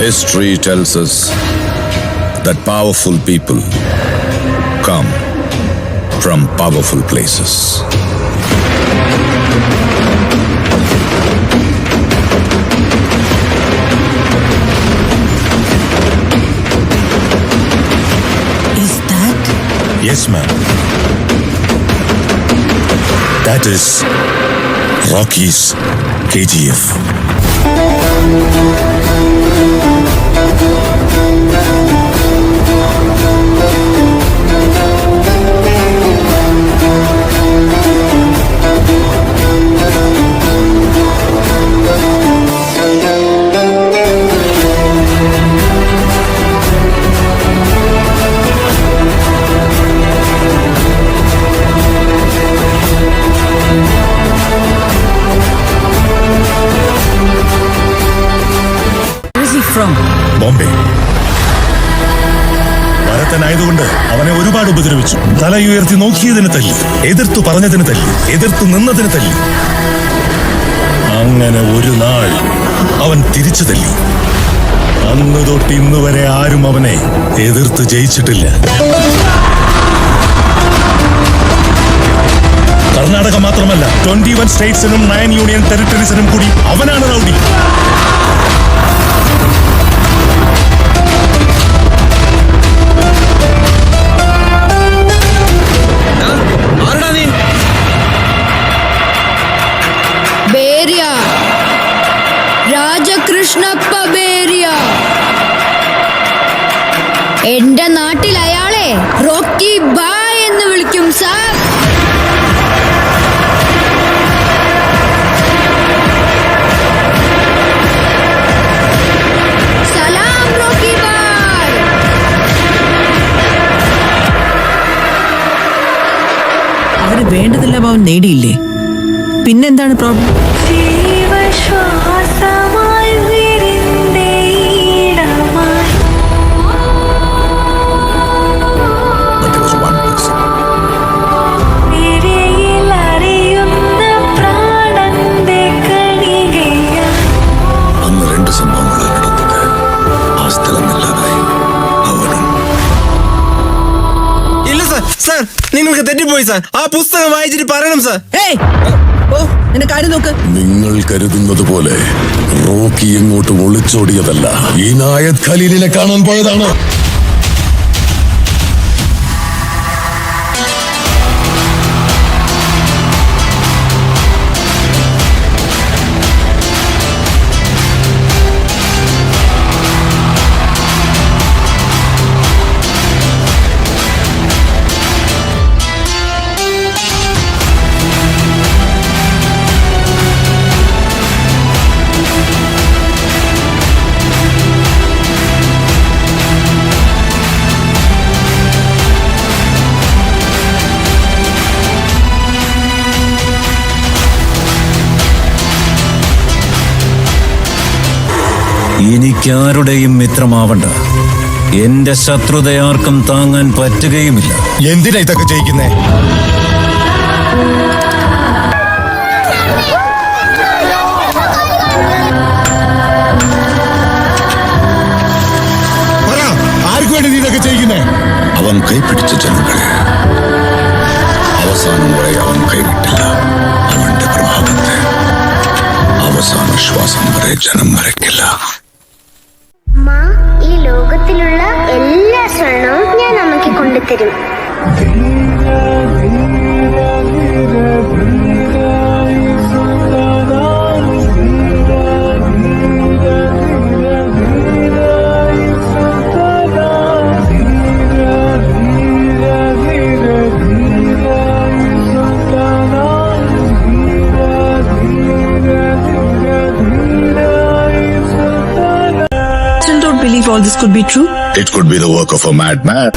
History tells us that powerful people come from powerful places. Is that? Yes, ma'am. That is Rocky's KGF. From Bombay. ഭരതനായതുകൊണ്ട് അവനെ ഒരുപാട് ഉപദ്രവിച്ചു. തലയുയർത്തി നോക്കിയതിന് തല്ലി, എതിർത്തു പറഞ്ഞതിന് തല്ലി, എതിർത്തു നിന്നതിന് തല്ലി. അങ്ങനെ ഒരു നാൾ അവൻ തിരിച്ചു തല്ലി. അന്ന് തൊട്ട് ഇന്ന് വരെ ആരും അവനെ എതിർത്ത് ജയിച്ചിട്ടില്ല. കർണാടക മാത്രമല്ല, 21 സ്റ്റേറ്റ്സിനും 9 യൂണിയൻ ടെറിട്ടറീസിനും കൂടി അവനാണ് റൗഡി. രാജകൃഷ്ണപ്പ ബേരിയ. എന്റെ നാട്ടിൽ അയാളെ റോക്കി ബായ് എന്ന് വിളിക്കും സാർ. സലാം റോക്കി ബായ്. അവന് വേണ്ടതെല്ലാം അവൻ നേടിയില്ലേ? പിന്നെന്താണ് പ്രോബ്ലം? സാർ, നിങ്ങൾക്ക് തെറ്റിപ്പോയി സാർ. ആ പുസ്തകം വായിച്ചിട്ട് പറയണം സാർ. നിങ്ങൾ കരുതുന്നത് പോലെ റോക്കി എങ്ങോട്ടും ഒളിച്ചോടിയതല്ല. ഈ നായദ് ഖലീലിനെ കാണാൻ പോയതാണ്. എനിക്കാരുടെയും മിത്രമാവണ്ട. എന്റെ ശത്രുതയാർക്കും താങ്ങാൻ പറ്റുകയുമില്ല. എന്തിനാ ഇതൊക്കെ ചെയ്യിക്കുന്നേ? ആർക്കു വേണ്ടി നീ ഇതൊക്കെ ചെയ്യുന്നേ? അവൻ കൈപിടിച്ച ജനങ്ങളെ അവസാനം വരെ അവൻ കൈവിട്ടില്ല. അവന്റെ പ്രഭാതത്തെ അവസാന ശ്വാസം വരെ ജനം മറക്കില്ല. ഈ ലോകത്തിലുള്ള എല്ലാ സ്വർണവും ഞാൻ അമ്മയ്ക്ക് കൊണ്ടുതരും. All this could be true. It could be the work of a madman.